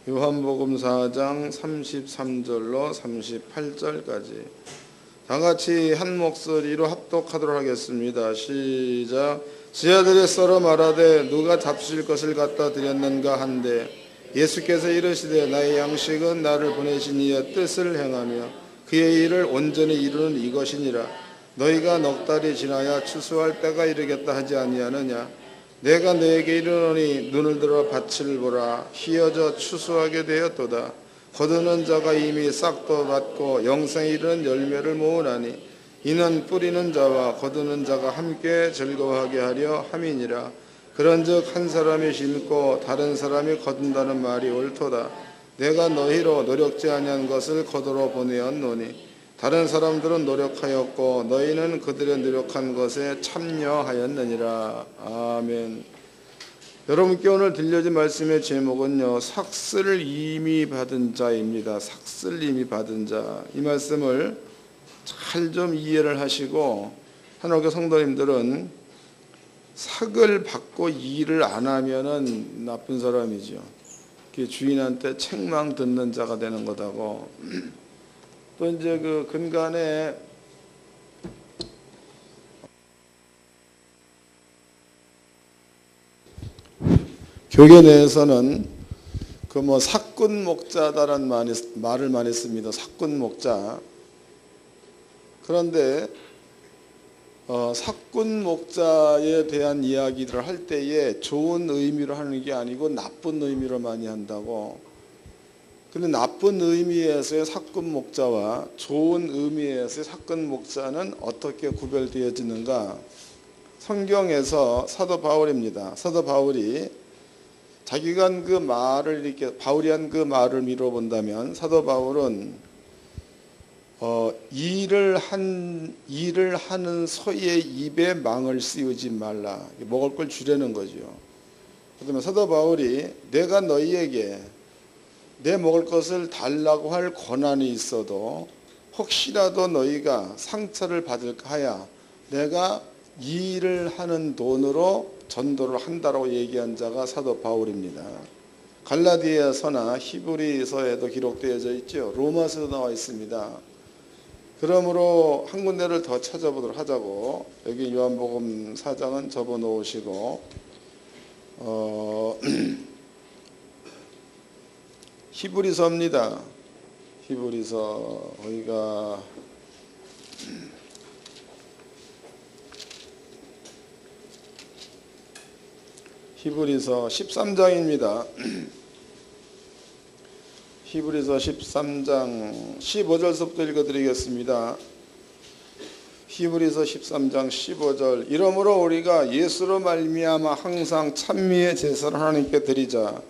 요한복음 4장 33절로 38절까지 다같이 한 목소리로 합독하도록 하겠습니다. 시작. 지하들이 썰어 말하되 누가 잡수실 것을 갖다 드렸는가 한데 예수께서 이르시되 나의 양식은 나를 보내신 이의 뜻을 행하며 그의 일을 온전히 이루는 이것이니라. 너희가 넉 달이 지나야 추수할 때가 이르겠다 하지 아니하느냐. 내가 너에게 이르노니 눈을 들어 밭을 보라. 희어져 추수하게 되었도다. 거두는 자가 이미 싹도 받고 영생에 이르는 열매를 모으나니 이는 뿌리는 자와 거두는 자가 함께 즐거워하게 하려 함이니라. 그런즉 한 사람이 심고 다른 사람이 거둔다는 말이 옳도다. 내가 너희로 노력지 아니한 것을 거두러 보내었노니 다른 사람들은 노력하였고 너희는 그들의 노력한 것에 참여하였느니라. 아멘. 여러분께 오늘 들려진 말씀의 제목은요, 삭슬을 이미 받은 자입니다. 삭슬 이미 받은 자. 이 말씀을 잘 좀 이해를 하시고, 하나님께 성도님들은 삭을 받고 일을 안 하면은 나쁜 사람이죠. 주인한테 책망 듣는 자가 되는 거다고. 또 이제 그 근간에 교계 내에서는 그 뭐 삭군 목자다라는 말을 많이 씁니다. 삭군 목자. 그런데 삭군 목자에 대한 이야기를 할 때에 좋은 의미로 하는 게 아니고 나쁜 의미로 많이 한다고. 근데 나쁜 의미에서의 삭군 목자와 좋은 의미에서의 삭군 목자는 어떻게 구별되어지는가? 성경에서 사도 바울입니다. 사도 바울이 자기가 한 그 말을 이렇게 바울이 한 그 말을 미뤄 본다면 사도 바울은 일을 하는 소의 입에 망을 씌우지 말라. 먹을 걸 주려는 거죠. 그러면 사도 바울이 내가 너희에게 내 먹을 것을 달라고 할 권한이 있어도 혹시라도 너희가 상처를 받을까 하야 내가 이 일을 하는 돈으로 전도를 한다라고 얘기한 자가 사도 바울입니다. 갈라디아서나 히브리서에도 기록되어져 있죠. 로마서도 나와 있습니다. 그러므로 한 군데를 더 찾아보도록 하자고. 여기 요한복음 4장은 접어놓으시고 히브리서입니다. 히브리서 거기가 히브리서 13장입니다. 히브리서 13장 15절서부터 읽어드리겠습니다. 히브리서 13장 15절. 이러므로 우리가 예수로 말미암아 항상 찬미의 제사를 하나님께 드리자.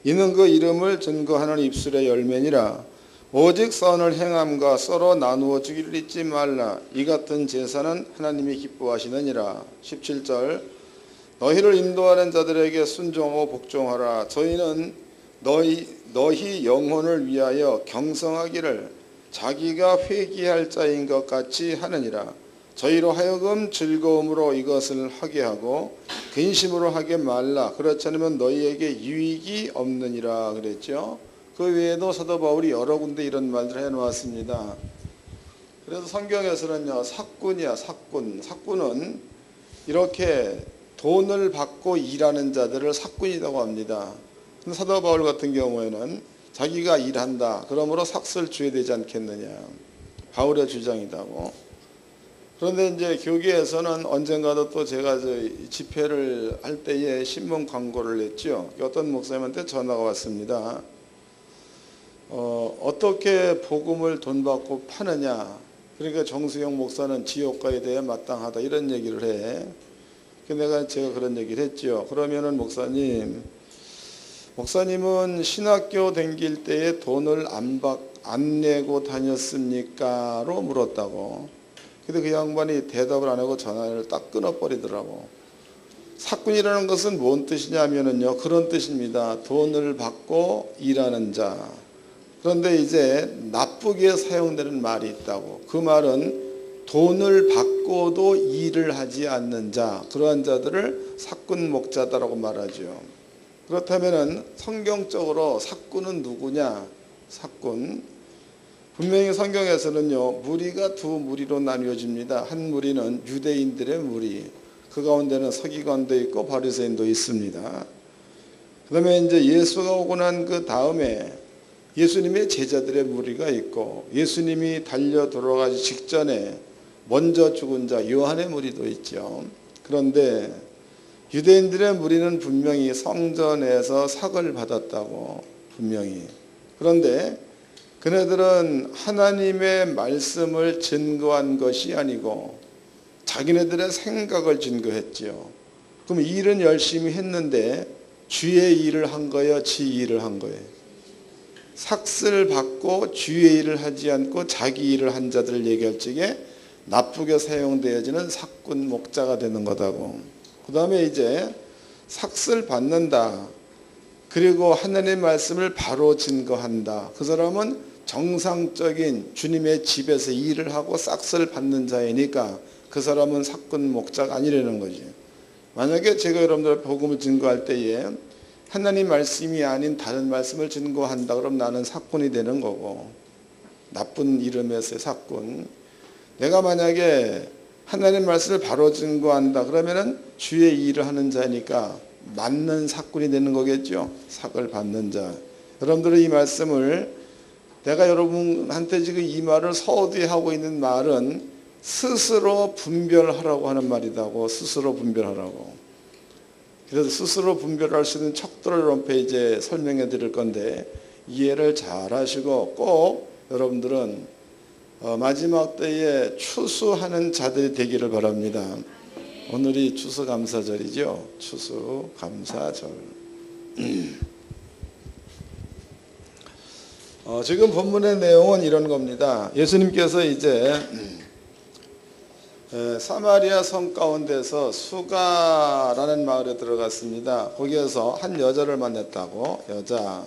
이는 그 이름을 증거하는 입술의 열매니라. 오직 선을 행함과 서로 나누어 주기를 잊지 말라. 이 같은 제사는 하나님이 기뻐하시느니라. 17절. 너희를 인도하는 자들에게 순종하고 복종하라. 저희는 너희 영혼을 위하여 경성하기를 자기가 회개할 자인 것 같이 하느니라. 저희로 하여금 즐거움으로 이것을 하게 하고 근심으로 하게 말라. 그렇지 않으면 너희에게 유익이 없느니라 그랬죠. 그 외에도 사도 바울이 여러 군데 이런 말들을 해놓았습니다. 그래서 성경에서는요, 삭군이야, 삭군. 삭군은 이렇게 돈을 받고 일하는 자들을 삭군이라고 합니다. 근데 사도 바울 같은 경우에는 자기가 일한다. 그러므로 삭슬 줘야 되지 않겠느냐. 바울의 주장이다고. 그런데 이제 교계에서는 언젠가도 또 제가 집회를 할 때에 신문 광고를 냈죠. 어떤 목사님한테 전화가 왔습니다. 어떻게 복음을 돈 받고 파느냐. 그러니까 정수영 목사는 지옥가에 대해 마땅하다. 이런 얘기를 해. 제가 그런 얘기를 했죠. 그러면은 목사님은 신학교 다닐 때에 돈을 안 내고 다녔습니까? 로 물었다고. 근데 그 양반이 대답을 안 하고 전화를 딱 끊어버리더라고. 삭군이라는 것은 뭔 뜻이냐면은요, 그런 뜻입니다. 돈을 받고 일하는 자. 그런데 이제 나쁘게 사용되는 말이 있다고. 그 말은 돈을 받고도 일을 하지 않는 자, 그러한 자들을 삭군 목자다라고 말하죠. 그렇다면은 성경적으로 삭군은 누구냐? 삭군. 분명히 성경에서는요, 무리가 두 무리로 나뉘어집니다. 한 무리는 유대인들의 무리. 그 가운데는 서기관도 있고 바리새인도 있습니다. 그다음에 이제 예수가 오고 난 그 다음에 예수님의 제자들의 무리가 있고 예수님이 달려 돌아가기 직전에 먼저 죽은 자 요한의 무리도 있죠. 그런데 유대인들의 무리는 분명히 성전에서 삭을 받았다고 분명히. 그런데 그네들은 하나님의 말씀을 증거한 것이 아니고 자기네들의 생각을 증거했지요. 그럼 일은 열심히 했는데 주의 일을 한 거예요? 지 일을 한 거예요? 삭을 받고 주의 일을 하지 않고 자기 일을 한 자들을 얘기할 적에 나쁘게 사용되어지는 삭군 목자가 되는 거다고. 그 다음에 이제 삭을 받는다. 그리고 하나님의 말씀을 바로 증거한다. 그 사람은 정상적인 주님의 집에서 일을 하고 삭을 받는 자이니까 그 사람은 삭군 목자가 아니라는 거지. 만약에 제가 여러분들 복음을 증거할 때에 하나님 말씀이 아닌 다른 말씀을 증거한다 그럼 나는 삭군이 되는 거고, 나쁜 이름에서의 삭군. 내가 만약에 하나님 말씀을 바로 증거한다 그러면은 주의 일을 하는 자니까 맞는 삭군이 되는 거겠죠. 삭을 받는 자. 여러분들은 이 말씀을, 내가 여러분한테 지금 이 말을 서두에 하고 있는 말은 스스로 분별하라고 하는 말이다고. 스스로 분별하라고. 그래서 스스로 분별할 수 있는 척도를 홈페이지에 설명해 드릴 건데 이해를 잘 하시고 꼭 여러분들은 마지막 때에 추수하는 자들이 되기를 바랍니다. 오늘이 추수감사절이죠. 추수감사절. 지금 본문의 내용은 이런 겁니다. 예수님께서 이제 사마리아 성 가운데서 수가라는 마을에 들어갔습니다. 거기에서 한 여자를 만났다고. 여자.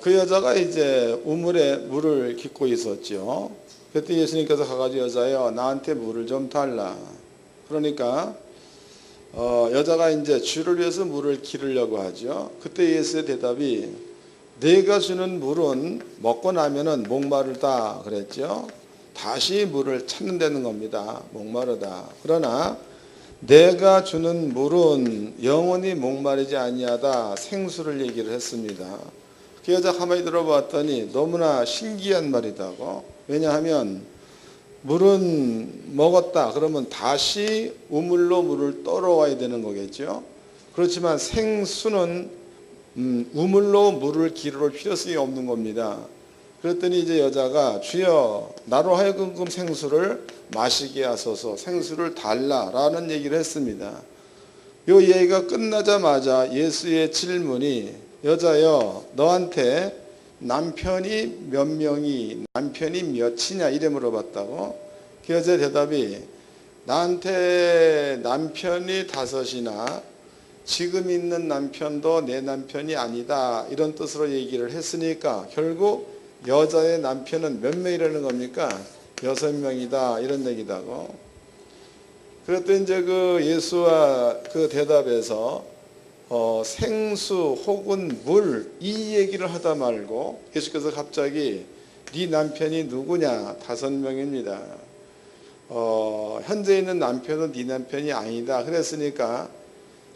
그 여자가 이제 우물에 물을 깃고 있었죠. 그때 예수님께서 가가지고 여자여 나한테 물을 좀 달라. 그러니까 여자가 이제 주를 위해서 물을 기르려고 하죠. 그때 예수의 대답이 내가 주는 물은 먹고 나면은 목마르다 그랬죠. 다시 물을 찾는다는 겁니다. 목마르다. 그러나 내가 주는 물은 영원히 목마르지 아니하다. 생수를 얘기를 했습니다. 그 여자 가만히 들어봤더니 너무나 신기한 말이다고. 왜냐하면 물은 먹었다 그러면 다시 우물로 물을 떠러와야 되는 거겠죠. 그렇지만 생수는 우물로 물을 기르러 필요성이 없는 겁니다. 그랬더니 이제 여자가 주여 나로 하여금 생수를 마시게 하소서, 생수를 달라라는 얘기를 했습니다. 이 얘기가 끝나자마자 예수의 질문이 여자여 너한테 남편이 몇 명이 남편이 몇이냐 이래 물어봤다고. 그 여자의 대답이 나한테 남편이 5이나 지금 있는 남편도 내 남편이 아니다 이런 뜻으로 얘기를 했으니까 결국 여자의 남편은 몇 명이라는 겁니까? 6명이다 이런 얘기다고. 그랬더니 이제 그 예수와 그 대답에서 생수 혹은 물 이 얘기를 하다 말고 예수께서 갑자기 네 남편이 누구냐? 5명입니다. 현재 있는 남편은 네 남편이 아니다 그랬으니까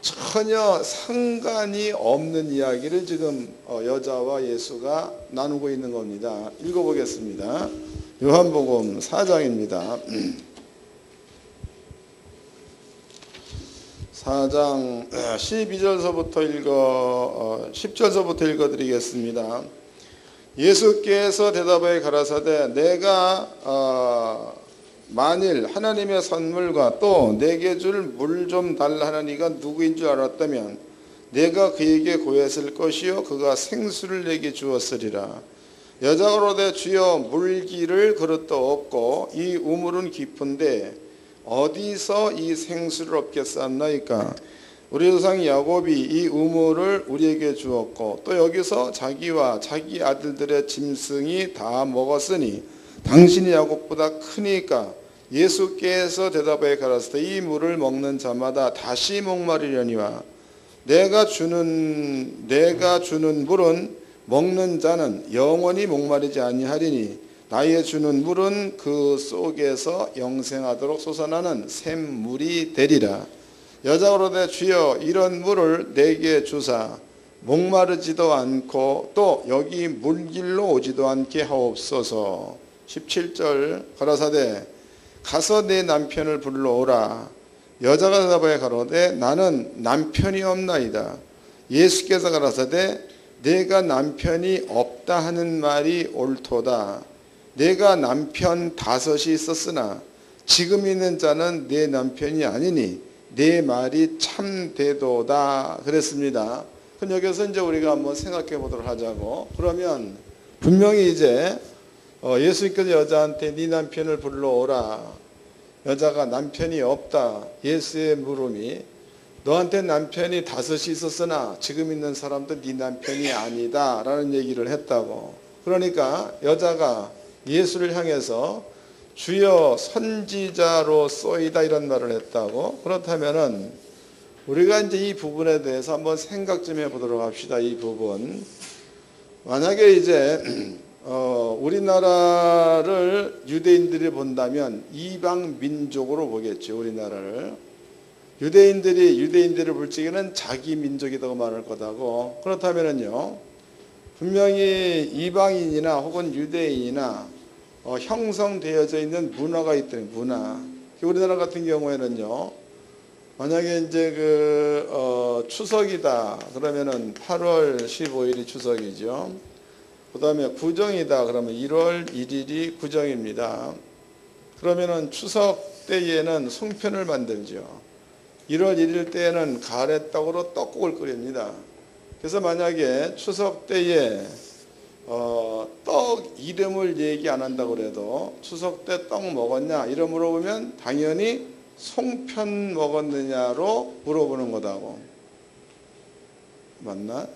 전혀 상관이 없는 이야기를 지금 여자와 예수가 나누고 있는 겁니다. 읽어보겠습니다. 요한복음 4장입니다. 4장 12절서부터 10절서부터 읽어드리겠습니다. 예수께서 대답하여 가라사대 내가 만일 하나님의 선물과 또 내게 줄 물 좀 달라 하는 이가 누구인 줄 알았다면 내가 그에게 고했을 것이요 그가 생수를 내게 주었으리라. 여자가 이르되 주여 물기를 그릇도 없고 이 우물은 깊은데 어디서 이 생수를 얻겠사옵나이까. 우리 조상 야곱이 이 우물을 우리에게 주었고 또 여기서 자기와 자기 아들들의 짐승이 다 먹었으니 당신이 야곱보다 크니까. 예수께서 대답하여 가라사대 이 물을 먹는 자마다 다시 목마르려니와 내가 주는 물은 먹는 자는 영원히 목마르지 아니하리니 나의 주는 물은 그 속에서 영생하도록 솟아나는 샘물이 되리라. 여자가 이르되 주여 이런 물을 내게 주사 목마르지도 않고 또 여기 물길로 오지도 않게 하옵소서. 17절 가라사대 가서 내 남편을 불러오라. 여자가 대답하여 가로되 나는 남편이 없나이다. 예수께서 가라사대 내가 남편이 없다 하는 말이 옳도다. 내가 남편 5이 있었으나 지금 있는 자는 내 남편이 아니니 내 말이 참되도다 그랬습니다. 그럼 여기서 이제 우리가 한번 생각해 보도록 하자고. 그러면 분명히 이제 예수님께서 여자한테 네 남편을 불러오라. 여자가 남편이 없다. 예수의 물음이 너한테 남편이 5이 있었으나 지금 있는 사람도 네 남편이 아니다 라는 얘기를 했다고. 그러니까 여자가 예수를 향해서 주여 선지자로소이다 이런 말을 했다고. 그렇다면은 우리가 이제 이 부분에 대해서 한번 생각 좀 해보도록 합시다. 이 부분 만약에 이제 우리나라를 유대인들이 본다면 이방 민족으로 보겠죠. 우리나라를 유대인들을 볼 적에는 자기 민족이라고 말할 거다고. 그렇다면은요 분명히 이방인이나 혹은 유대인이나 형성되어져 있는 문화가 있더니 문화. 우리나라 같은 경우에는요 만약에 이제 추석이다 그러면은 8월 15일이 추석이죠. 그 다음에 구정이다 그러면 1월 1일이 구정입니다. 그러면은 추석 때에는 송편을 만들죠. 1월 1일 때에는 가래떡으로 떡국을 끓입니다. 그래서 만약에 추석 때에 떡 이름을 얘기 안 한다고 그래도 추석 때 떡 먹었냐 이런 물어보면 당연히 송편 먹었느냐로 물어보는 거다고. 맞나?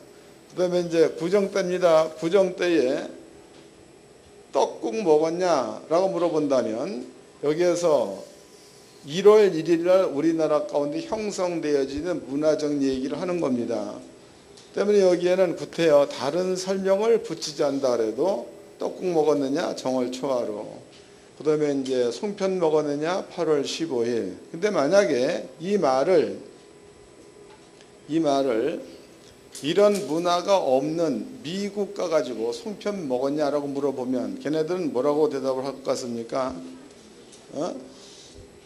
그 다음에 이제 구정 때입니다. 구정 때에 떡국 먹었냐라고 물어본다면 여기에서 1월 1일 날 우리나라 가운데 형성되어지는 문화적 얘기를 하는 겁니다. 때문에 여기에는 구태여 다른 설명을 붙이지 않다 그래도 떡국 먹었느냐 정월 초하루, 그 다음에 이제 송편 먹었느냐 8월 15일. 근데 만약에 이 말을 이런 문화가 없는 미국 가가지고 송편 먹었냐라고 물어보면 걔네들은 뭐라고 대답을 할 것 같습니까?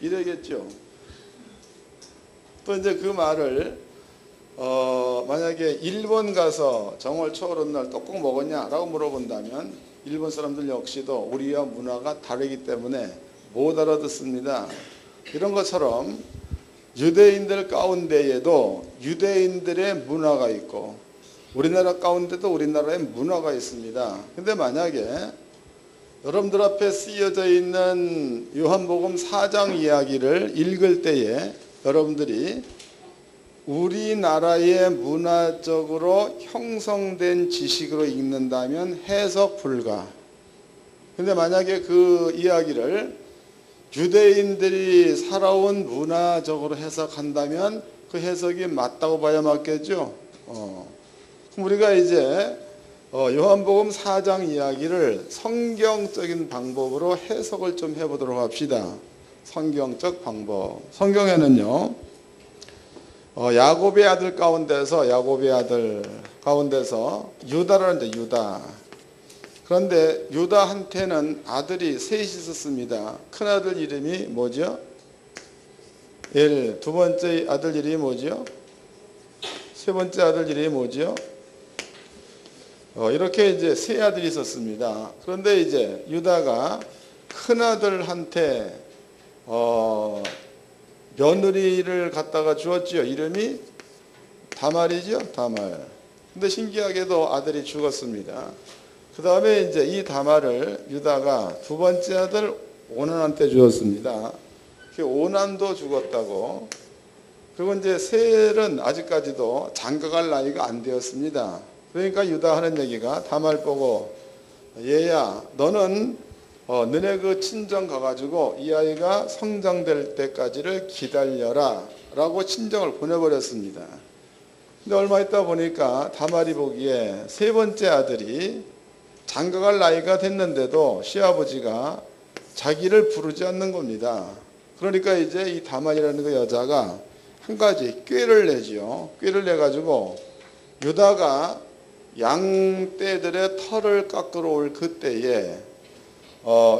이러겠죠. 또 이제 그 말을 만약에 일본 가서 정월 초하룻날 떡국 먹었냐라고 물어본다면 일본 사람들 역시도 우리와 문화가 다르기 때문에 못 알아듣습니다. 이런 것처럼 유대인들 가운데에도 유대인들의 문화가 있고 우리나라 가운데도 우리나라의 문화가 있습니다. 근데 만약에 여러분들 앞에 쓰여져 있는 요한복음 4장 이야기를 읽을 때에 여러분들이 우리나라의 문화적으로 형성된 지식으로 읽는다면 해석 불가. 근데 만약에 그 이야기를 유대인들이 살아온 문화적으로 해석한다면 그 해석이 맞다고 봐야 맞겠죠. 그럼 우리가 이제 요한복음 4장 이야기를 성경적인 방법으로 해석을 좀 해보도록 합시다. 성경적 방법. 성경에는요 야곱의 아들 가운데서 유다라는데 유다. 그런데 유다한테는 아들이 셋이 있었습니다. 큰아들 이름이 뭐죠? 엘. 두 번째 아들 이름이 뭐죠? 세 번째 아들 이름이 뭐죠? 이렇게 이제 세 아들이 있었습니다. 그런데 이제 유다가 큰아들한테 며느리를 갖다가 주었지요. 이름이 다말이죠. 다말. 근데 신기하게도 아들이 죽었습니다. 그 다음에 이제 이 다말을 유다가 두 번째 아들 오난한테 주었습니다. 오난도 죽었다고. 그리고 이제 셀은 아직까지도 장가갈 나이가 안 되었습니다. 그러니까 유다 하는 얘기가 다말 보고 얘야 너는 너네 그 친정 가가지고 이 아이가 성장될 때까지를 기다려라 라고 친정을 보내버렸습니다. 근데 얼마 있다 보니까 다말이 보기에 세 번째 아들이 장가갈 나이가 됐는데도 시아버지가 자기를 부르지 않는 겁니다. 그러니까 이제 이 다말이라는 그 여자가 한 가지 꾀를 내지요. 꾀를 내가지고 유다가 양떼들의 털을 깎으러 올 그때에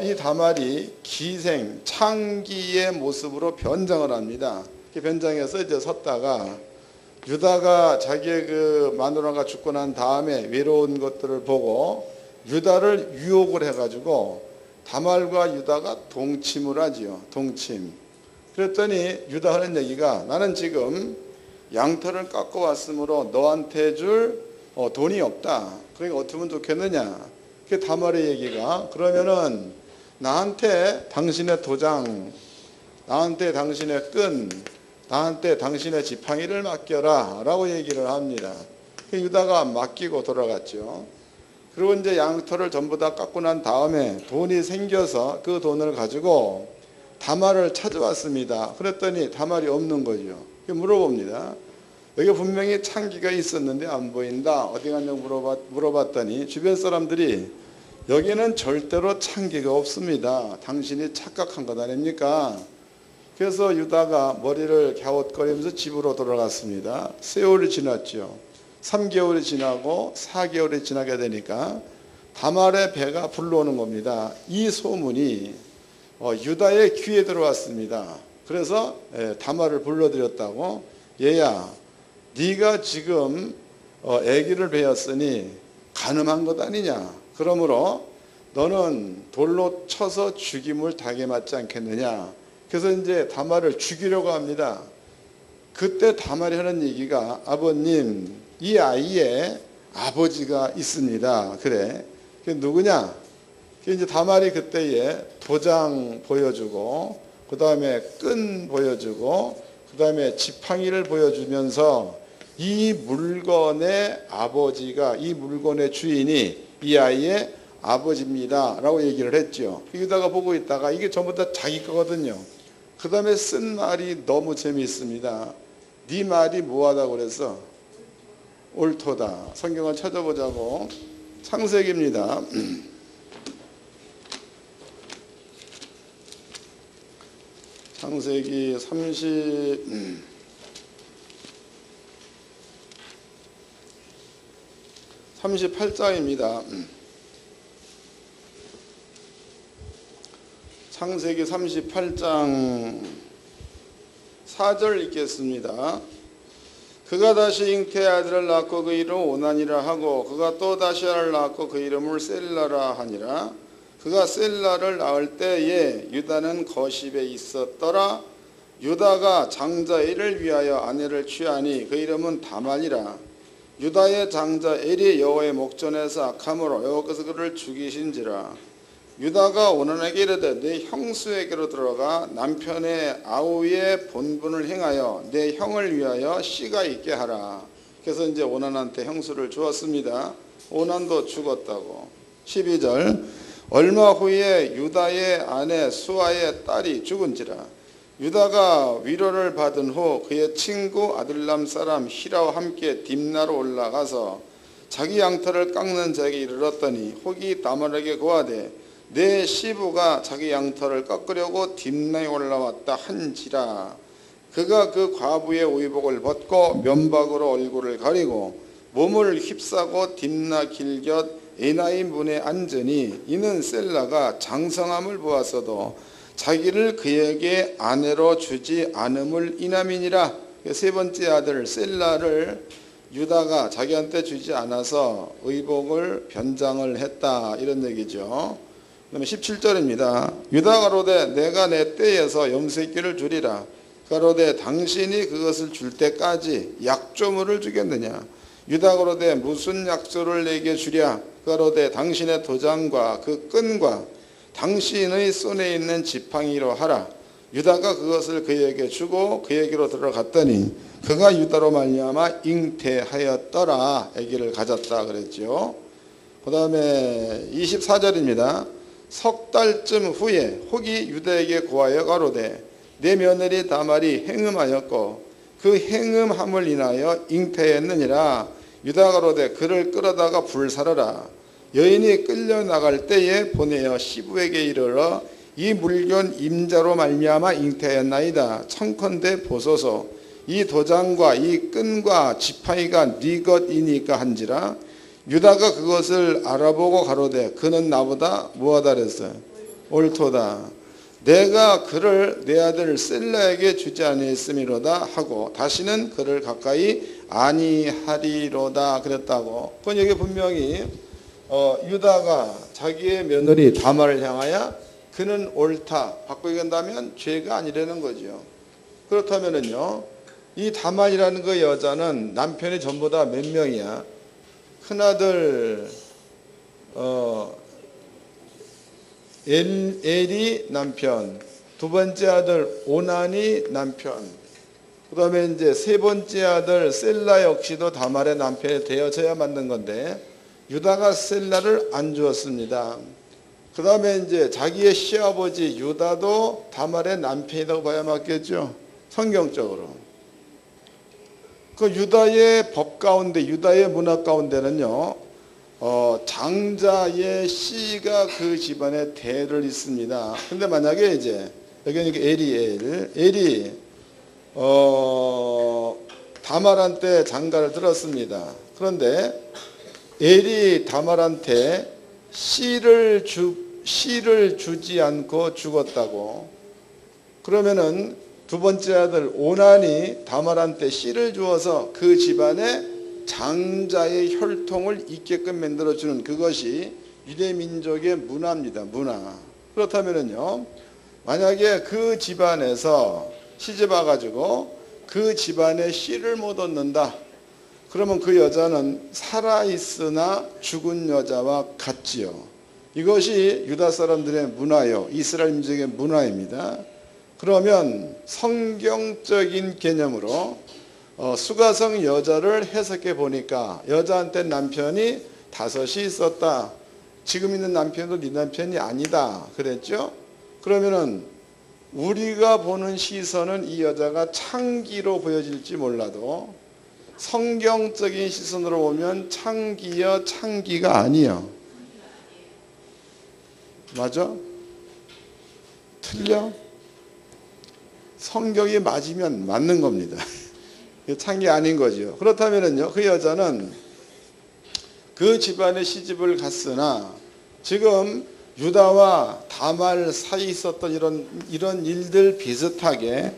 이 다말이 기생 창기의 모습으로 변장을 합니다. 변장해서 이제 섰다가 유다가 자기의 그 마누라가 죽고 난 다음에 외로운 것들을 보고 유다를 유혹을 해가지고 다말과 유다가 동침을 하지요. 동침. 그랬더니 유다 하는 얘기가 나는 지금 양털을 깎고 왔으므로 너한테 줄 돈이 없다. 그러니까 어떻게 하면 좋겠느냐. 그게 다말의 얘기가 그러면은 나한테 당신의 도장, 나한테 당신의 끈, 나한테 당신의 지팡이를 맡겨라 라고 얘기를 합니다. 유다가 맡기고 돌아갔죠. 그리고 이제 양털을 전부 다 깎고 난 다음에 돈이 생겨서 그 돈을 가지고 다말을 찾아왔습니다. 그랬더니 다말이 없는 거죠. 물어봅니다. 여기 분명히 창기가 있었는데 안 보인다. 어디 갔냐고 물어봤더니 주변 사람들이 여기는 절대로 창기가 없습니다. 당신이 착각한 것 아닙니까? 그래서 유다가 머리를 갸웃거리면서 집으로 돌아갔습니다. 세월이 지났죠. 3개월이 지나고 4개월이 지나게 되니까 다말의 배가 불러오는 겁니다. 이 소문이 유다의 귀에 들어왔습니다. 그래서 다말을 불러들였다고 얘야 네가 지금 아기를 배었으니 간음한 것 아니냐. 그러므로 너는 돌로 쳐서 죽임을 당해 맞지 않겠느냐. 그래서 이제 다말을 죽이려고 합니다. 그때 다말이 하는 얘기가 아버님 이 아이의 아버지가 있습니다. 그래. 그게 누구냐? 그게 이제 다말이 그때에 도장 보여주고 그 다음에 끈 보여주고 그 다음에 지팡이를 보여주면서 이 물건의 아버지가 이 물건의 주인이 이 아이의 아버지입니다 라고 얘기를 했죠. 유다가 보고 있다가 이게 전부 다 자기 거거든요. 그 다음에 쓴 말이 너무 재미있습니다. 네 말이 뭐하다고 그래서 옳도다. 성경을 찾아보자고. 창세기입니다. 창세기 38장입니다. 창세기 38장 4절 읽겠습니다. 그가 다시 잉태의 아들을 낳고 그 이름을 오난이라 하고 그가 또 다시 아들을 낳고 그 이름을 셀라라 하니라. 그가 셀라를 낳을 때에 유다는 거십에 있었더라. 유다가 장자 엘을 위하여 아내를 취하니 그 이름은 다말이라. 유다의 장자 엘이 여호와의 목전에서 악함으로 여호와께서 그를 죽이신지라. 유다가 오난에게 이르되 내 형수에게로 들어가 남편의 아우의 본분을 행하여 내 형을 위하여 씨가 있게 하라. 그래서 이제 오난한테 형수를 주었습니다. 오난도 죽었다고. 12절 얼마 후에 유다의 아내 수아의 딸이 죽은지라. 유다가 위로를 받은 후 그의 친구 아둘람 사람 히라와 함께 딥나로 올라가서 자기 양털을 깎는 자에게 이르렀더니 혹이 다말에게 고하되 내 시부가 자기 양털을 깎으려고 딥나에 올라왔다 한지라. 그가 그 과부의 의복을 벗고 면박으로 얼굴을 가리고 몸을 휩싸고 딥나 길곁 에나이 문에 앉으니 이는 셀라가 장성함을 보았어도 자기를 그에게 아내로 주지 않음을 인함이니라. 세 번째 아들 셀라를 유다가 자기한테 주지 않아서 의복을 변장을 했다 이런 얘기죠. 그 다음에 17절입니다. 유다가 가로되 내가 내 때에서 염소새끼를 주리라. 가로되 당신이 그것을 줄 때까지 약조물을 주겠느냐. 유다가 가로되 무슨 약조를 내게 주랴. 가로되 당신의 도장과 그 끈과 당신의 손에 있는 지팡이로 하라. 유다가 그것을 그에게 주고 그에게로 들어갔더니 그가 유다로 말미암아 잉태하였더라. 아기를 가졌다 그랬죠. 그 다음에 24절입니다. 석 달쯤 후에 혹이 유다에게 고하여 가로되 내 며느리 다말이 행음하였고 그 행음함을 인하여 잉태했느니라. 유다가 가로되 그를 끌어다가 불사르라. 여인이 끌려나갈 때에 보내어 시부에게 이르러 이 물건 임자로 말미암아 잉태했나이다. 청컨대 보소서. 이 도장과 이 끈과 지팡이가 네 것이니까 한지라. 유다가 그것을 알아보고 가로되 그는 나보다 뭐하다 그랬어요? 옳도다. 내가 그를 내 아들 셀라에게 주지 아니했음이로다 하고 다시는 그를 가까이 아니하리로다 그랬다고. 그건 여기 분명히 유다가 자기의 며느리 다말을 향하여 그는 옳다 바꾸게 한다면 죄가 아니라는 거죠. 그렇다면은요, 이 다말이라는 그 여자는 남편이 전부 다 몇 명이야? 큰아들 엘이 남편, 두 번째 아들 오난이 남편, 그 다음에 이제 세 번째 아들 셀라 역시도 다말의 남편이 되어져야 맞는 건데 유다가 셀라를 안 주었습니다. 그 다음에 이제 자기의 시아버지 유다도 다말의 남편이라고 봐야 맞겠죠, 성경적으로. 그 유다의 법 가운데, 유다의 문화 가운데는요, 장자의 씨가 그 집안의 대를 잇습니다. 근데 만약에 이제 여기는 엘이 다말한테 장가를 들었습니다. 그런데 엘이 다말한테 씨를 주지 않고 죽었다고. 그러면은 두 번째 아들 오난이 다말한테 씨를 주어서 그 집안에 장자의 혈통을 있게끔 만들어주는, 그것이 유대 민족의 문화입니다. 문화. 그렇다면은요, 만약에 그 집안에서 시집 와가지고 그 집안에 씨를 못 얻는다, 그러면 그 여자는 살아있으나 죽은 여자와 같지요. 이것이 유다 사람들의 문화요, 이스라엘 민족의 문화입니다. 그러면 성경적인 개념으로 수가성 여자를 해석해 보니까 여자한테 남편이 5이 있었다. 지금 있는 남편도 네 남편이 아니다 그랬죠. 그러면은 우리가 보는 시선은 이 여자가 창기로 보여질지 몰라도 성경적인 시선으로 보면 창기여 창기가 아니요. 맞아? 틀려? 성경이 맞으면 맞는 겁니다. 창기 아닌 거죠. 그렇다면은요, 그 여자는 그 집안에 시집을 갔으나 지금 유다와 다말 사이 있었던 이런 일들 비슷하게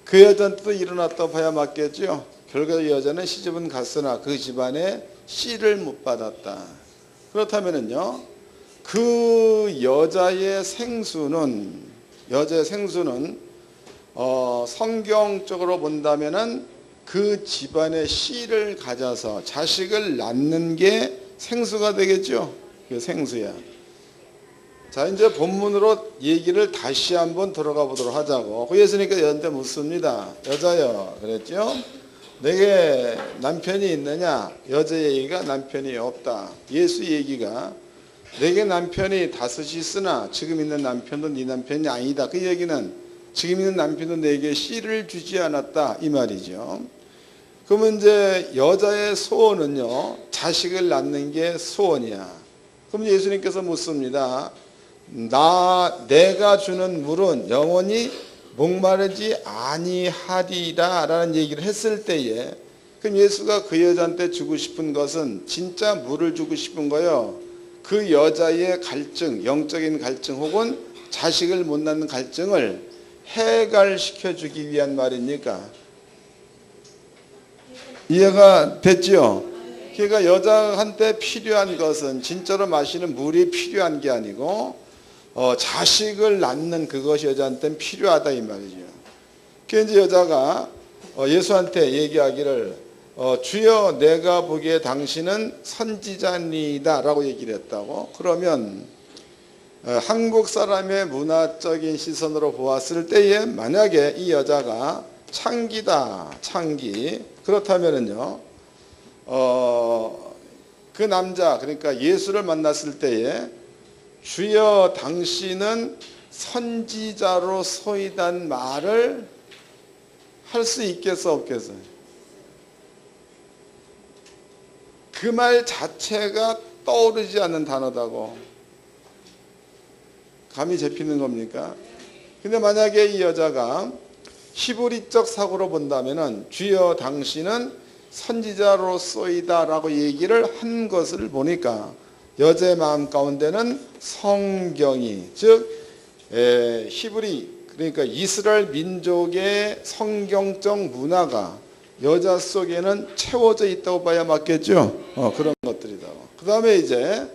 그 여자한테도 일어났다고 봐야 맞겠죠. 결국 이 여자는 시집은 갔으나 그 집안에 씨를 못 받았다. 그렇다면은요, 그 여자의 생수는 성경적으로 본다면은 그 집안의 씨를 가져서 자식을 낳는 게 생수가 되겠죠. 그 생수야. 자, 이제 본문으로 얘기를 다시 한번 들어가 보도록 하자고. 그 예수님께서 여자한테 묻습니다. 여자여, 그랬죠? 내게 남편이 있느냐? 여자 얘기가 남편이 없다. 예수 얘기가 내게 남편이 5이 있으나 지금 있는 남편도 네 남편이 아니다. 그 얘기는 지금 있는 남편도 내게 씨를 주지 않았다, 이 말이죠. 그러면 이제 여자의 소원은요, 자식을 낳는 게 소원이야. 그럼 예수님께서 묻습니다. 내가 주는 물은 영원히 목마르지 아니하리라 라는 얘기를 했을 때에, 그럼 예수가 그 여자한테 주고 싶은 것은 진짜 물을 주고 싶은 거예요. 그 여자의 갈증, 영적인 갈증 혹은 자식을 못 낳는 갈증을 해결시켜 주기 위한 말입니까? 이해가 됐죠? 그러니까 여자한테 필요한 것은 진짜로 마시는 물이 필요한 게 아니고 자식을 낳는 그것이 여자한테는 필요하다, 이 말이죠. 그래서 이제 여자가 예수한테 얘기하기를 주여 내가 보기에 당신은 선지자니이다 라고 얘기를 했다고. 그러면 한국 사람의 문화적인 시선으로 보았을 때에 만약에 이 여자가 창기다, 창기, 그렇다면은요, 그 남자, 그러니까 예수를 만났을 때에 주여 당신은 선지자로 소이단 말을 할 수 있겠어 없겠어? 그 말 자체가 떠오르지 않는 단어다고. 감이 잡히는 겁니까? 근데 만약에 이 여자가 히브리적 사고로 본다면은 주여 당신은 선지자로서이다 라고 얘기를 한 것을 보니까 여자의 마음 가운데는 성경이, 즉 히브리, 그러니까 이스라엘 민족의 성경적 문화가 여자 속에는 채워져 있다고 봐야 맞겠죠. 그런 것들이다. 그 다음에 이제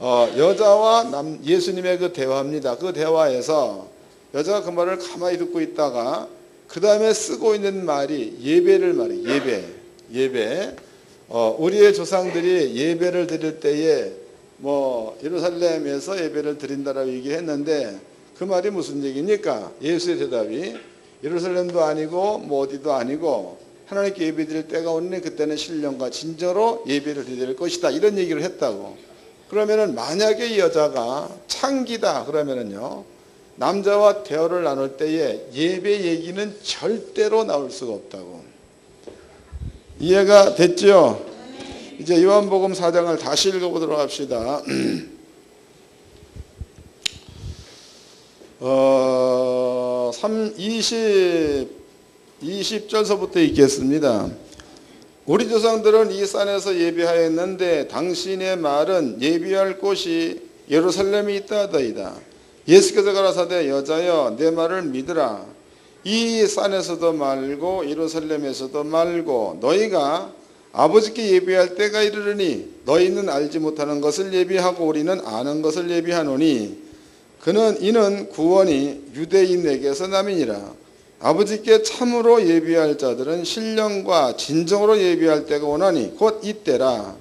여자와 예수님의 그 대화입니다. 그 대화에서 여자가 그 말을 가만히 듣고 있다가 그 다음에 쓰고 있는 말이 예배를 말해. 예배. 우리의 조상들이 예배를 드릴 때에 예루살렘에서 예배를 드린다라고 얘기했는데 그 말이 무슨 얘기입니까? 예수의 대답이 예루살렘도 아니고 어디도 아니고 하나님께 예배 드릴 때가 오니 그때는 신령과 진정으로 예배를 드릴 것이다. 이런 얘기를 했다고. 그러면은 만약에 이 여자가 창기다 그러면은요, 남자와 대화를 나눌 때에 예배 얘기는 절대로 나올 수가 없다고. 이해가 됐죠? 이제 요한복음 4장을 다시 읽어보도록 합시다. 20절서부터 읽겠습니다. 우리 조상들은 이 산에서 예배하였는데 당신의 말은 예배할 곳이 예루살렘에 있다 하더이다. 예수께서 가라사대 여자여 내 말을 믿으라. 이 산에서도 말고 예루살렘에서도 말고 너희가 아버지께 예배할 때가 이르르니 너희는 알지 못하는 것을 예배하고 우리는 아는 것을 예배하노니 이는 구원이 유대인에게서 남이니라. 아버지께 참으로 예배할 자들은 신령과 진정으로 예배할 때가 오나니 곧 이때라.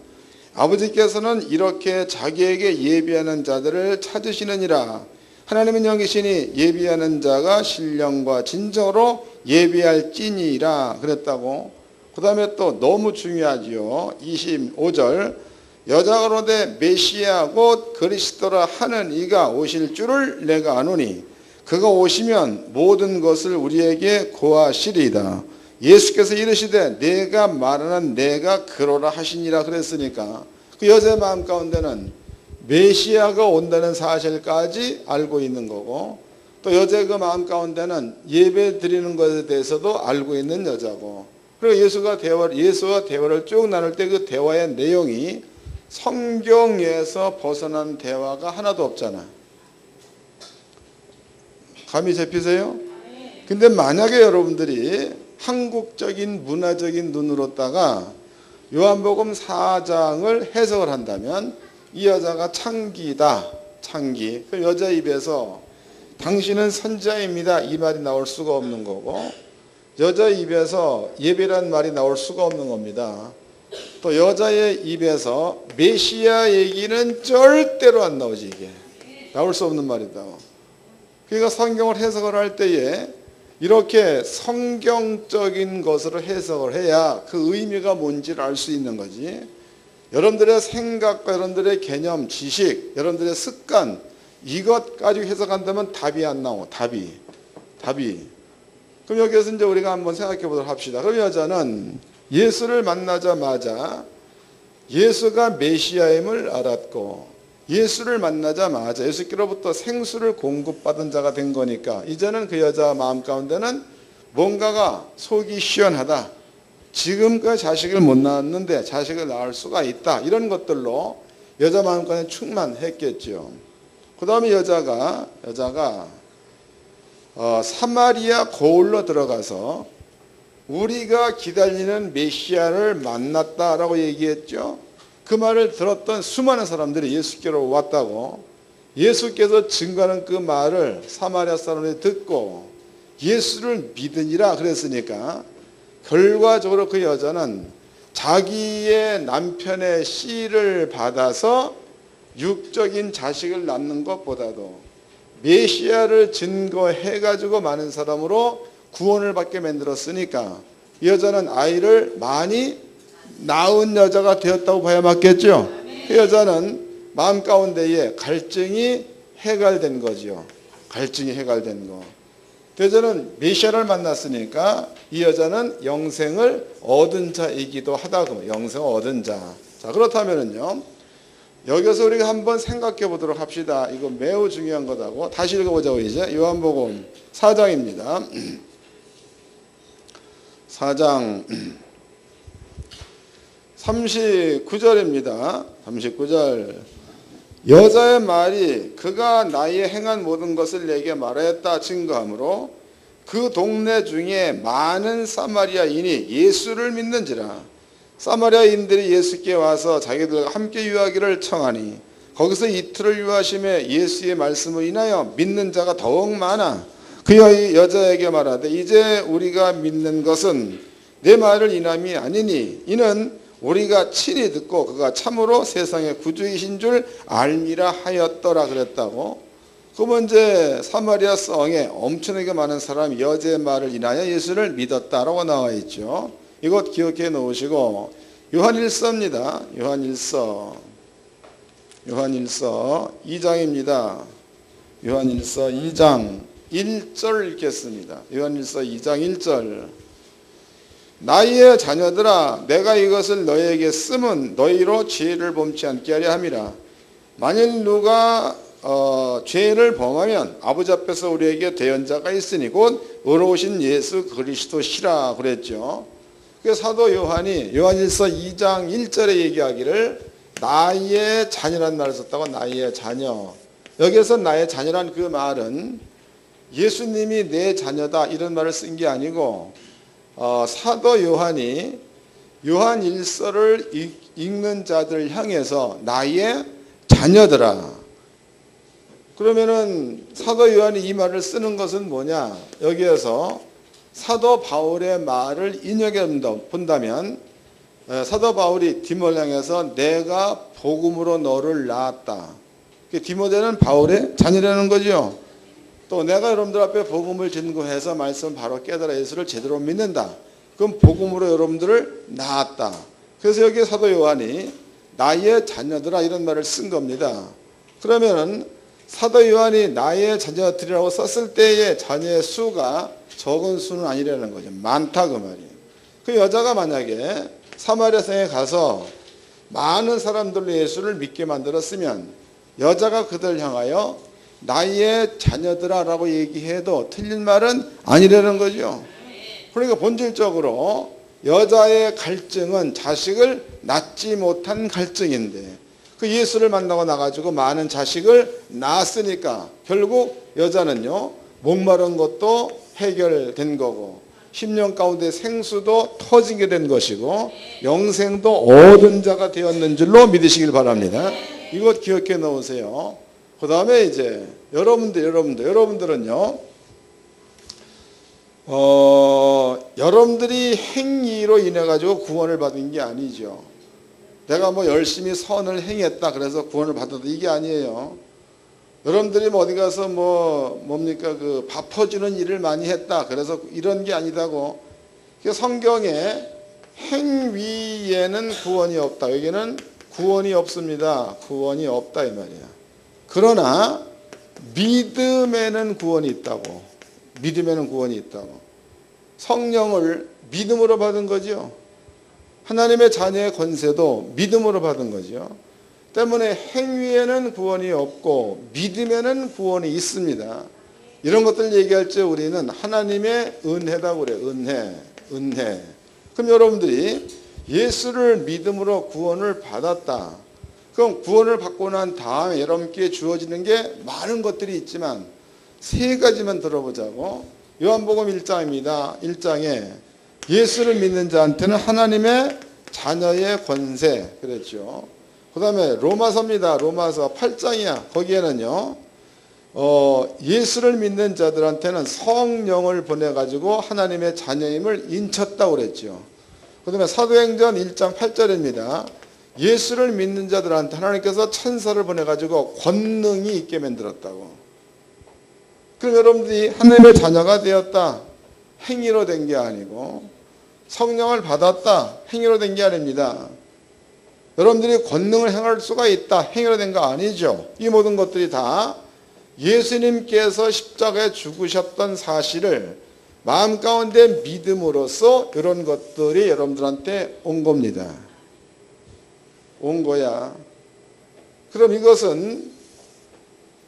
아버지께서는 이렇게 자기에게 예배하는 자들을 찾으시느니라. 하나님은 영이시니 예배하는 자가 신령과 진정으로 예배할지니라 그랬다고. 그 다음에 또 너무 중요하지요. 25절 여자가 이르되 메시아 곧 그리스도라 하는 이가 오실 줄을 내가 아노니 그가 오시면 모든 것을 우리에게 고하시리이다. 예수께서 이르시되 내가 말하는 내가 그러라 하시니라 그랬으니까 그 여자의 마음 가운데는 메시아가 온다는 사실까지 알고 있는 거고, 또 여자의 그 마음 가운데는 예배 드리는 것에 대해서도 알고 있는 여자고, 그리고 예수와 대화를 쭉 나눌 때 그 대화의 내용이 성경에서 벗어난 대화가 하나도 없잖아. 감이 잡히세요? 근데 만약에 여러분들이 한국적인 문화적인 눈으로다가 요한복음 4장을 해석을 한다면 이 여자가 창기다. 창기. 그 여자 입에서 당신은 선지자입니다. 이 말이 나올 수가 없는 거고, 여자 입에서 예배란 말이 나올 수가 없는 겁니다. 또 여자의 입에서 메시아 얘기는 절대로 안 나오지. 이게 나올 수 없는 말이다. 그러니까 성경을 해석을 할 때에 이렇게 성경적인 것으로 해석을 해야 그 의미가 뭔지를 알 수 있는 거지. 여러분들의 생각과 여러분들의 개념, 지식, 여러분들의 습관, 이것 가지고 해석한다면 답이 안 나오. 답이. 그럼 여기에서 이제 우리가 한번 생각해 보도록 합시다. 그럼 여자는 예수를 만나자마자 예수가 메시아임을 알았고, 예수를 만나자마자 예수께로부터 생수를 공급받은 자가 된 거니까 이제는 그 여자 마음 가운데는 뭔가가 속이 시원하다. 지금까지 자식을 못 낳았는데 자식을 낳을 수가 있다. 이런 것들로 여자 마음 가운데 충만했겠죠. 그 다음에 여자가 사마리아 고을로 들어가서 우리가 기다리는 메시아를 만났다라고 얘기했죠. 그 말을 들었던 수많은 사람들이 예수께로 왔다고. 예수께서 증거하는 그 말을 사마리아 사람들이 듣고 예수를 믿으니라 그랬으니까 결과적으로 그 여자는 자기의 남편의 씨를 받아서 육적인 자식을 낳는 것보다도 메시아를 증거해가지고 많은 사람으로 구원을 받게 만들었으니까 이 여자는 아이를 많이 낳은 여자가 되었다고 봐야 맞겠죠. 그 여자는 마음 가운데에 갈증이 해갈된 거죠. 갈증이 해갈된 거. 여자는 메시아를 만났으니까 이 여자는 영생을 얻은 자이기도 하다. 영생을 얻은 자. 자, 그렇다면은요, 여기서 우리가 한번 생각해 보도록 합시다. 이거 매우 중요한 거다고. 다시 읽어보자고. 이제 요한복음 4장입니다. 4장 39절입니다. 39절. 여자의 말이 그가 나의 행한 모든 것을 내게 말하였다 증거하므로 그 동네 중에 많은 사마리아인이 예수를 믿는지라. 사마리아인들이 예수께 와서 자기들과 함께 유하기를 청하니 거기서 이틀을 유하심에 예수의 말씀을 인하여 믿는 자가 더욱 많아. 그 여자에게 말하되 이제 우리가 믿는 것은 내 말을 인함이 아니니 이는 우리가 친히 듣고 그가 참으로 세상의 구주이신 줄 알미라 하였더라 그랬다고. 그러면 이제 사마리아 성에 엄청나게 많은 사람이 여자의 말을 인하여 예수를 믿었다라고 나와 있죠. 이것 기억해 놓으시고 요한일서입니다. 요한일서 2장입니다. 요한일서 2장 1절 읽겠습니다. 요한일서 2장 1절. 나의 자녀들아 내가 이것을 너희에게 쓰면 너희로 죄를 범치 않게 하려 함이라. 만일 누가 죄를 범하면 아버지 앞에서 우리에게 대언자가 있으니 곧 의로우신 예수 그리스도시라 그랬죠. 그래서 사도 요한이 요한일서 2장 1절에 얘기하기를 나의 자녀란 말을 썼다고. 나의 자녀. 여기에서 나의 자녀란 그 말은 예수님이 내 자녀다 이런 말을 쓴 게 아니고 사도 요한이 요한일서를 읽는 자들 향해서 나의 자녀들아. 그러면은 사도 요한이 이 말을 쓰는 것은 뭐냐? 여기에서 사도 바울의 말을 인용해 본다면 사도 바울이 디모데 향해서 내가 복음으로 너를 낳았다. 디모데는 바울의 자녀라는 거죠. 또 내가 여러분들 앞에 복음을 증거해서 말씀 바로 깨달아 예수를 제대로 믿는다. 그럼 복음으로 여러분들을 낳았다. 그래서 여기 사도 요한이 나의 자녀들아 이런 말을 쓴 겁니다. 그러면은 사도 요한이 나의 자녀들이라고 썼을 때의 자녀의 수가 적은 수는 아니라는 거죠. 많다 그 말이에요. 그 여자가 만약에 사마리아 성에 가서 많은 사람들로 예수를 믿게 만들었으면 여자가 그들 향하여 나의 자녀들아 라고 얘기해도 틀린 말은 아니라는 거죠. 그러니까 본질적으로 여자의 갈증은 자식을 낳지 못한 갈증인데 그 예수를 만나고 나가지고 많은 자식을 낳았으니까 결국 여자는요 목마른 것도 해결된 거고 10년 가운데 생수도 터지게 된 것이고 영생도 얻은 자가 되었는 줄로 믿으시길 바랍니다. 이것 기억해 놓으세요. 그 다음에 이제 여러분들은요 여러분들이 행위로 인해 가지고 구원을 받은 게 아니죠. 내가 뭐 열심히 선을 행했다 그래서 구원을 받아도 이게 아니에요. 여러분들이 뭐 어디 가서 뭡니까 그 밥 퍼주는 일을 많이 했다 그래서 이런 게 아니다고. 성경에 행위에는 구원이 없다. 여기는 구원이 없습니다. 구원이 없다 이 말이야. 그러나 믿음에는 구원이 있다고. 믿음에는 구원이 있다고. 성령을 믿음으로 받은 거죠. 하나님의 자녀의 권세도 믿음으로 받은 거죠. 때문에 행위에는 구원이 없고 믿음에는 구원이 있습니다. 이런 것들 얘기할 때 우리는 하나님의 은혜라고 그래요. 은혜. 그럼 여러분들이 예수를 믿음으로 구원을 받았다. 그럼 구원을 받고 난 다음에 여러분께 주어지는 게 많은 것들이 있지만 세 가지만 들어보자고. 요한복음 1장입니다. 1장에 예수를 믿는 자한테는 하나님의 자녀의 권세 그랬죠. 그 다음에 로마서입니다. 로마서 8장이야. 거기에는요 예수를 믿는 자들한테는 성령을 보내가지고 하나님의 자녀임을 인쳤다고 그랬죠. 그 다음에 사도행전 1장 8절입니다. 예수를 믿는 자들한테 하나님께서 천사를 보내가지고 권능이 있게 만들었다고. 그럼 여러분들이 하나님의 자녀가 되었다. 행위로 된 게 아니고 성령을 받았다. 행위로 된 게 아닙니다. 여러분들이 권능을 행할 수가 있다. 행위로 된 거 아니죠. 이 모든 것들이 다 예수님께서 십자가에 죽으셨던 사실을 마음 가운데 믿음으로써 이런 것들이 여러분들한테 온 겁니다. 온 거야. 그럼 이것은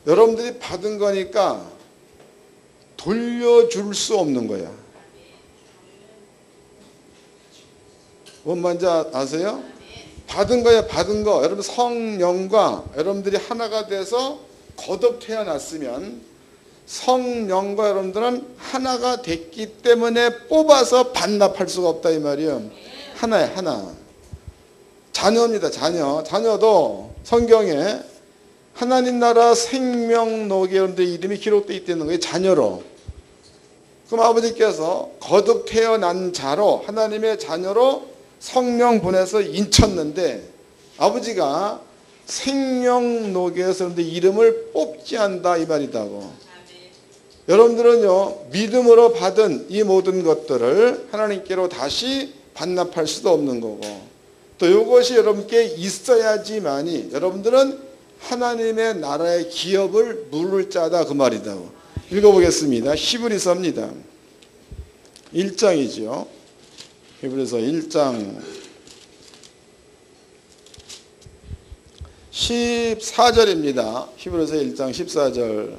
여러분들이 받은 거니까 돌려줄 수 없는 거야. 뭔 말인지 아세요? 받은 거야, 받은 거. 여러분 성령과 여러분들이 하나가 돼서 거듭 태어났으면 성령과 여러분들은 하나가 됐기 때문에 뽑아서 반납할 수가 없다 이 말이에요. 하나야, 하나. 자녀입니다, 자녀. 자녀도 성경에 하나님 나라 생명록에 여러분들 이름이 기록되어 있다는 거예요. 자녀로. 그럼 아버지께서 거듭 태어난 자로 하나님의 자녀로 성령 보내서 인쳤는데 아버지가 생명록에서 여러분들 이름을 뽑지 않다 이 말이다고. 여러분들은요 믿음으로 받은 이 모든 것들을 하나님께로 다시 반납할 수도 없는 거고 또 이것이 여러분께 있어야지만이 여러분들은 하나님의 나라의 기업을 물을 자다 그 말이다고. 읽어보겠습니다. 히브리서입니다. 1장이죠. 히브리서 1장 14절입니다. 히브리서 1장 14절.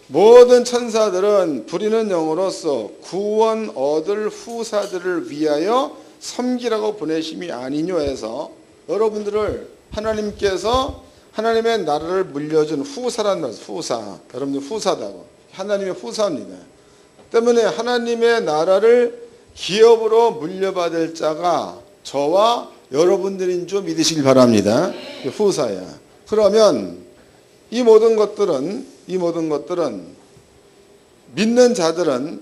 모든 천사들은 부리는 영으로서 구원 얻을 후사들을 위하여 섬기라고 보내심이 아니뇨 해서 여러분들을 하나님께서 하나님의 나라를 물려준 후사란 말이에요. 후사. 여러분들 후사다고. 하나님의 후사입니다. 때문에 하나님의 나라를 기업으로 물려받을 자가 저와 여러분들인 줄 믿으시길 바랍니다. 후사야. 그러면 이 모든 것들은 믿는 자들은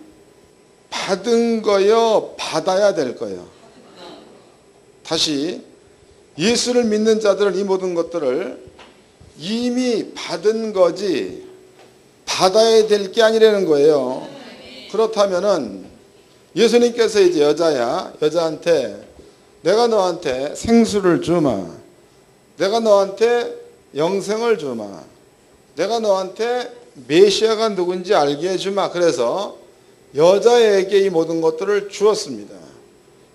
받은 거요 받아야 될 거예요. 다시 예수를 믿는 자들은 이 모든 것들을 이미 받은 거지 받아야 될 게 아니라는 거예요. 그렇다면은 예수님께서 이제 여자한테 내가 너한테 생수를 주마, 내가 너한테 영생을 주마, 내가 너한테 메시아가 누군지 알게 해주마. 그래서 여자에게 이 모든 것들을 주었습니다.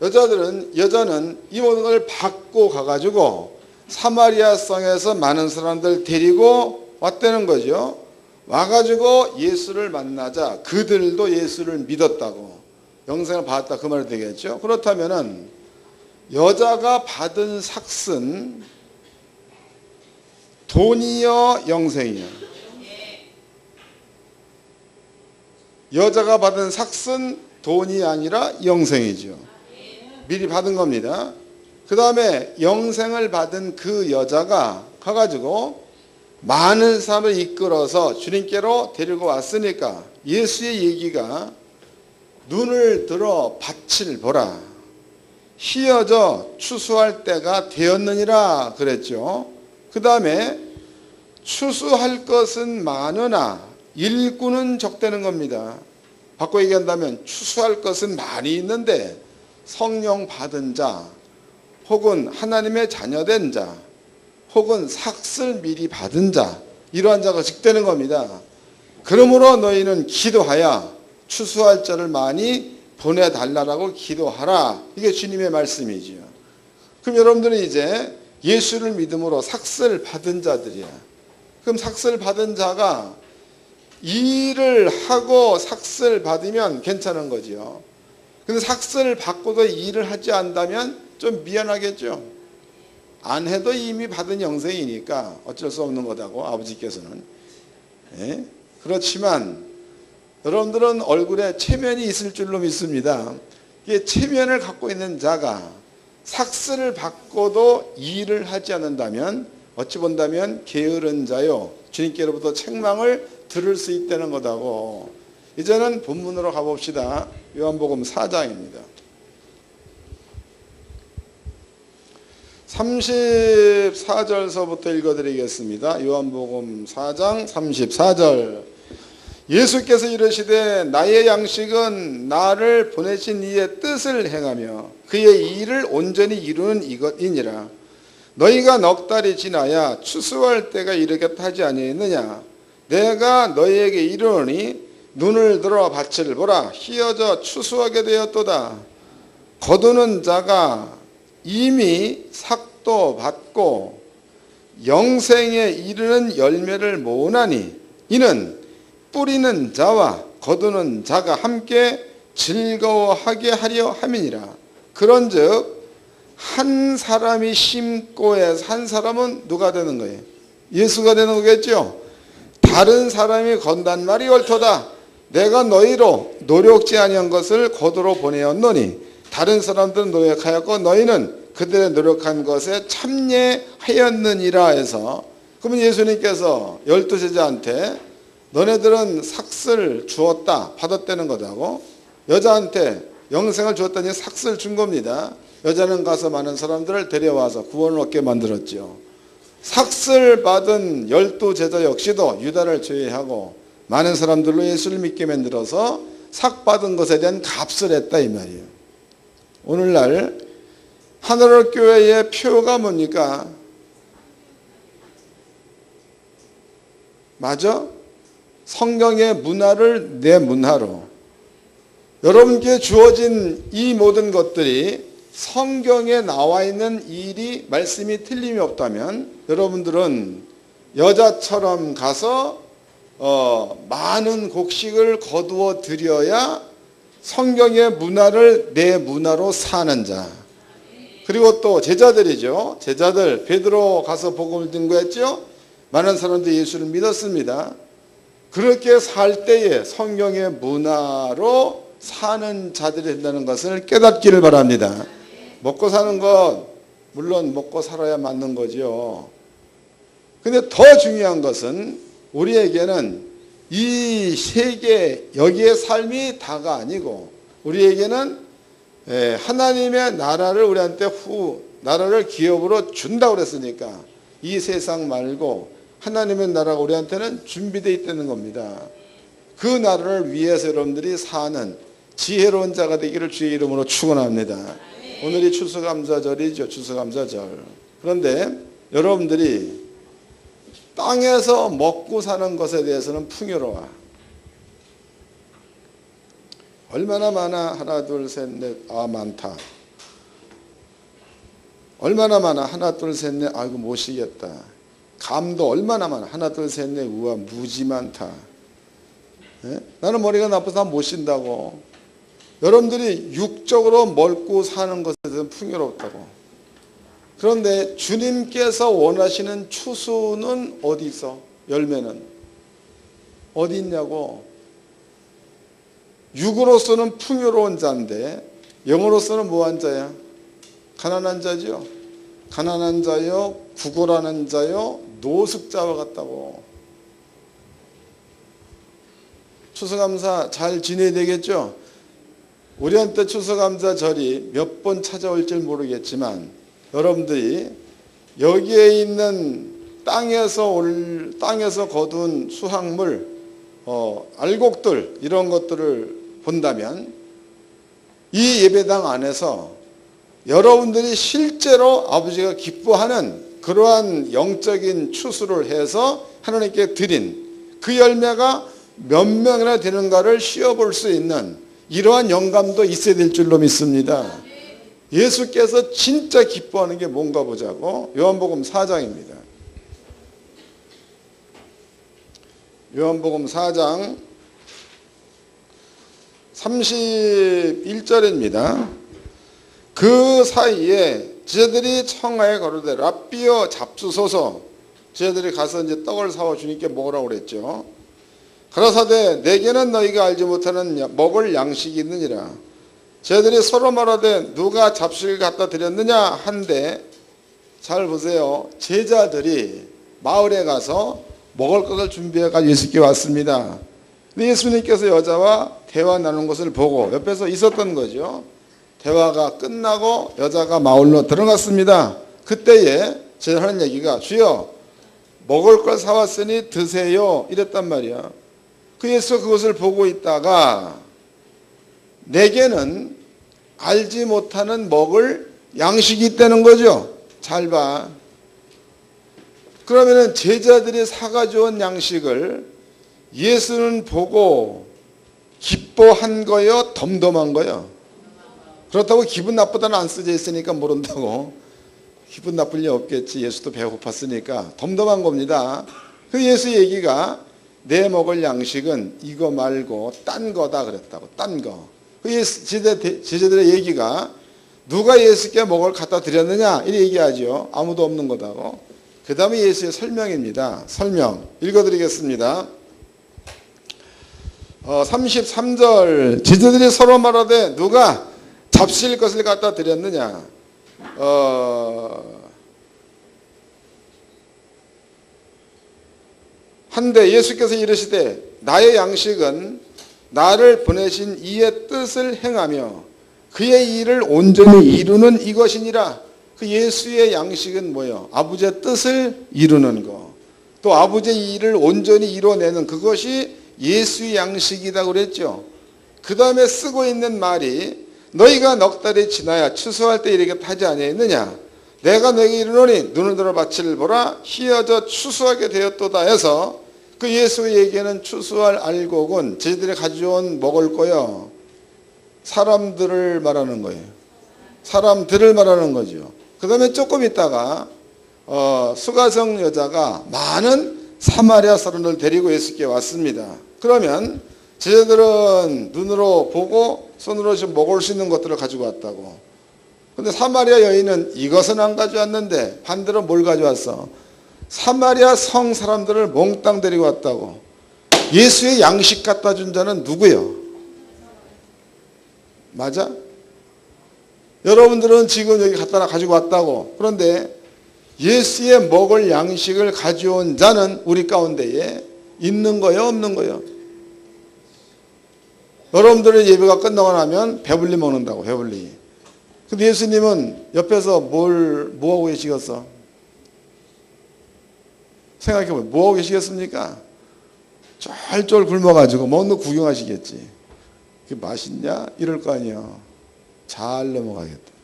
여자는 이 모든 걸 받고 가가지고 사마리아 성에서 많은 사람들 데리고 왔다는 거죠. 와가지고 예수를 만나자 그들도 예수를 믿었다고 영생을 받았다 그 말이 되겠죠. 그렇다면은 여자가 받은 삭은 돈이요 영생이요. 여자가 받은 삭은 돈이 아니라 영생이죠. 미리 받은 겁니다. 그 다음에 영생을 받은 그 여자가 가가지고 많은 사람을 이끌어서 주님께로 데리고 왔으니까 예수의 얘기가 눈을 들어 밭을 보라. 휘어져 추수할 때가 되었느니라 그랬죠. 그 다음에 추수할 것은 많으나 일꾼은 적다는 겁니다. 바꿔 얘기한다면 추수할 것은 많이 있는데 성령 받은 자 혹은 하나님의 자녀된 자 혹은 삭을 미리 받은 자 이러한 자가 적다는 겁니다. 그러므로 너희는 기도하여 추수할 자를 많이 보내달라고 기도하라. 이게 주님의 말씀이지요. 그럼 여러분들은 이제 예수를 믿음으로 삭을 받은 자들이야. 그럼 삭을 받은 자가 일을 하고 삭을 받으면 괜찮은 거지요. 근데 삭을 받고도 일을 하지 않다면 좀 미안하겠죠. 안 해도 이미 받은 영생이니까 어쩔 수 없는 거다고 아버지께서는. 예? 그렇지만 여러분들은 얼굴에 체면이 있을 줄로 믿습니다. 이 체면을 갖고 있는 자가 삭을 받고도 일을 하지 않는다면 어찌 본다면 게으른 자요 주님께로부터 책망을 들을 수 있다는 거다고. 이제는 본문으로 가봅시다. 요한복음 4장입니다. 34절서부터 읽어드리겠습니다. 요한복음 4장 34절. 예수께서 이르시되 나의 양식은 나를 보내신 이의 뜻을 행하며 그의 일을 온전히 이루는 이것이니라. 너희가 넉 달이 지나야 추수할 때가 이르겠다 하지 아니했느냐. 내가 너희에게 이르노니 눈을 들어 밭을 보라. 희어져 추수하게 되었도다. 거두는 자가 이미 삭도 받고 영생에 이르는 열매를 모으나니 이는 뿌리는 자와 거두는 자가 함께 즐거워하게 하려 함이니라. 그런즉 한 사람이 심고 해서 한 사람은 누가 되는 거예요? 예수가 되는 거겠죠. 다른 사람이 건단 말이 옳도다. 내가 너희로 노력지 아니한 것을 거두러 보내었노니 다른 사람들은 노력하였고 너희는 그들의 노력한 것에 참여하였느니라 해서, 그러면 예수님께서 12제자한테 너네들은 삭슬 주었다, 받았다는 거다고, 여자한테 영생을 주었다니 삭슬 준 겁니다. 여자는 가서 많은 사람들을 데려와서 구원을 얻게 만들었죠. 삭슬 받은 12제자 역시도 유다를 제외하고 많은 사람들로 예수를 믿게 만들어서 삭 받은 것에 대한 값을 했다 이 말이에요. 오늘날 하늘의 교회의 표가 뭡니까? 맞아? 성경의 문화를 내 문화로, 여러분께 주어진 이 모든 것들이 성경에 나와 있는 일이 말씀이 틀림이 없다면 여러분들은 여자처럼 가서 많은 곡식을 거두어 드려야 성경의 문화를 내 문화로 사는 자. 그리고 또 제자들이죠. 제자들 베드로 가서 복음을 증거했죠. 많은 사람들이 예수를 믿었습니다. 그렇게 살 때에 성경의 문화로 사는 자들이 된다는 것을 깨닫기를 바랍니다. 먹고 사는 것 물론 먹고 살아야 맞는 거죠. 근데 더 중요한 것은 우리에게는 이 세계 여기의 삶이 다가 아니고 우리에게는 하나님의 나라를 우리한테 나라를 기업으로 준다고 그랬으니까 이 세상 말고 하나님의 나라가 우리한테는 준비되어 있다는 겁니다. 그 나라를 위해서 여러분들이 사는 지혜로운 자가 되기를 주의 이름으로 축원합니다. 오늘이 추수감사절이죠. 추수감사절. 그런데 여러분들이 땅에서 먹고 사는 것에 대해서는 풍요로워. 얼마나 많아? 하나 둘 셋 넷. 아 많다. 얼마나 많아? 하나 둘 셋 넷. 아이고 못 쉬겠다. 감도 얼마나 많아? 하나 둘 셋 넷. 우와 무지 많다. 네? 나는 머리가 나빠서 못 쉰다고. 여러분들이 육적으로 먹고 사는 것에 대해서는 풍요롭다고. 그런데 주님께서 원하시는 추수는 어디 있어? 열매는 어디 있냐고. 육으로서는 풍요로운 자인데 영으로서는 뭐한 자야? 가난한 자죠. 가난한 자요, 구걸하는 자요, 노숙자와 같다고. 추수감사 잘 지내야 되겠죠? 우리한테 추수감사절이 몇 번 찾아올지 모르겠지만 여러분들이 여기에 있는 땅에서 거둔 수확물, 알곡들 이런 것들을 본다면 이 예배당 안에서 여러분들이 실제로 아버지가 기뻐하는 그러한 영적인 추수를 해서 하나님께 드린 그 열매가 몇 명이나 되는가를 쉬어볼 수 있는 이러한 영감도 있어야 될 줄로 믿습니다. 예수께서 진짜 기뻐하는 게 뭔가 보자고. 요한복음 4장입니다. 요한복음 4장 31절입니다. 그 사이에 제자들이 청하에 가로되 랍비여 잡수소서. 제자들이 가서 이제 떡을 사와 주님께 먹으라고 그랬죠. 가라사대 내게는 너희가 알지 못하는 먹을 양식이 있느니라. 제자들이 서로 말하되 누가 잡식을 갖다 드렸느냐 한데, 잘 보세요. 제자들이 마을에 가서 먹을 것을 준비해 가지고 예수께 왔습니다. 근데 예수님께서 여자와 대화 나눈 것을 보고 옆에서 있었던 거죠. 대화가 끝나고 여자가 마을로 들어갔습니다. 그때에 제가 하는 얘기가 주여 먹을 걸 사왔으니 드세요 이랬단 말이야. 그 예수가 그것을 보고 있다가 내게는 알지 못하는 먹을 양식이 있다는 거죠. 잘 봐. 그러면은 제자들이 사가져온 양식을 예수는 보고 기뻐한 거요, 덤덤한 거요? 그렇다고 기분 나쁘다는 안 쓰져 있으니까 모른다고. 기분 나쁠 리 없겠지. 예수도 배고팠으니까. 덤덤한 겁니다. 그 예수 얘기가 내 먹을 양식은 이거 말고 딴 거다 그랬다고. 딴 거. 그 제자들의 얘기가 누가 예수께 먹을 갖다 드렸느냐 이렇게 얘기하죠. 아무도 없는 거다고. 그 다음에 예수의 설명입니다. 설명 읽어드리겠습니다. 33절 제자들이 서로 말하되 누가 잡실 것을 갖다 드렸느냐. 한데 예수께서 이르시되 나의 양식은 나를 보내신 이의 뜻을 행하며 그의 일을 온전히 이루는 이것이니라. 그 예수의 양식은 뭐예요? 아버지의 뜻을 이루는 거. 또 아버지의 일을 온전히 이루어내는 그것이 예수의 양식이라고 그랬죠. 그 다음에 쓰고 있는 말이 너희가 넉 달이 지나야 추수할 때 이렇게 하지 아니했느냐. 내가 너에게 이르노니 눈을 들어 밭을 보라 희어져 추수하게 되었도다 해서 그 예수의 얘기는 추수할 알곡은 저희들이 가져온 먹을 거요. 사람들을 말하는 거예요. 사람들을 말하는 거죠. 그 다음에 조금 있다가 수가성 여자가 많은 사마리아 사람을 데리고 예수께 왔습니다. 그러면 제자들은 눈으로 보고 손으로 좀 먹을 수 있는 것들을 가지고 왔다고. 근데 사마리아 여인은 이것은 안 가져왔는데 반대로 뭘 가져왔어? 사마리아 성 사람들을 몽땅 데리고 왔다고. 예수의 양식 갖다 준 자는 누구요? 맞아? 여러분들은 지금 여기 갖다 가지고 왔다고. 그런데 예수의 먹을 양식을 가져온 자는 우리 가운데에 있는 거예요, 없는 거예요? 여러분들의 예배가 끝나고 나면 배불리 먹는다고, 배불리. 근데 예수님은 옆에서 뭐하고 계시겠어? 생각해보면 뭐하고 계시겠습니까? 쫄쫄 굶어가지고 먹는 거 구경하시겠지. 그게 맛있냐? 이럴 거 아니에요. 잘 넘어가겠다.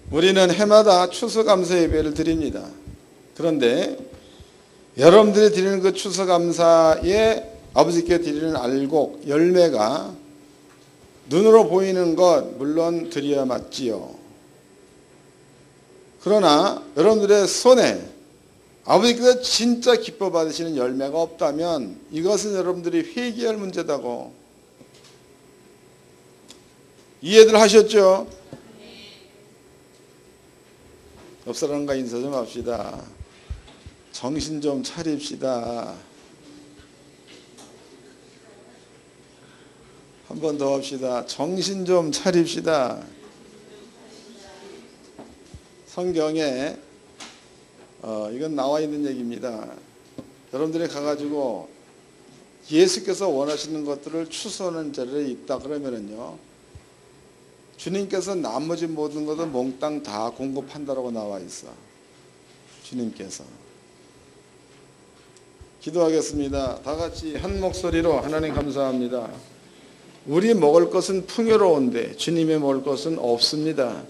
우리는 해마다 추수감사 예배를 드립니다. 그런데 여러분들이 드리는 그 추수감사에 아버지께 드리는 알곡, 열매가 눈으로 보이는 것 물론 드려야 맞지요. 그러나 여러분들의 손에 아버지께서 진짜 기뻐 받으시는 열매가 없다면 이것은 여러분들이 회개할 문제다고. 이해들 하셨죠? 옆 사람과 인사 좀 합시다. 정신 좀 차립시다. 한 번 더 합시다. 정신 좀 차립시다. 성경에 이건 나와 있는 얘기입니다. 여러분들이 가가지고 예수께서 원하시는 것들을 추수하는 자리에 있다 그러면은요, 주님께서 나머지 모든 것을 몽땅 다 공급한다라고 나와 있어. 주님께서. 기도하겠습니다. 다 같이 한 목소리로 하나님 감사합니다. 우리 먹을 것은 풍요로운데 주님의 먹을 것은 없습니다.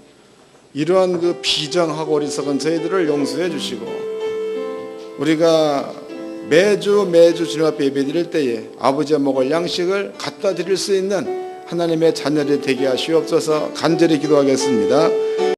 이러한 그 비정하고 어리석은 저희들을 용서해 주시고, 우리가 매주 주님 앞에 예배드릴 때에 아버지의 먹을 양식을 갖다 드릴 수 있는 하나님의 자녀들이 되게 하시옵소서. 간절히 기도하겠습니다.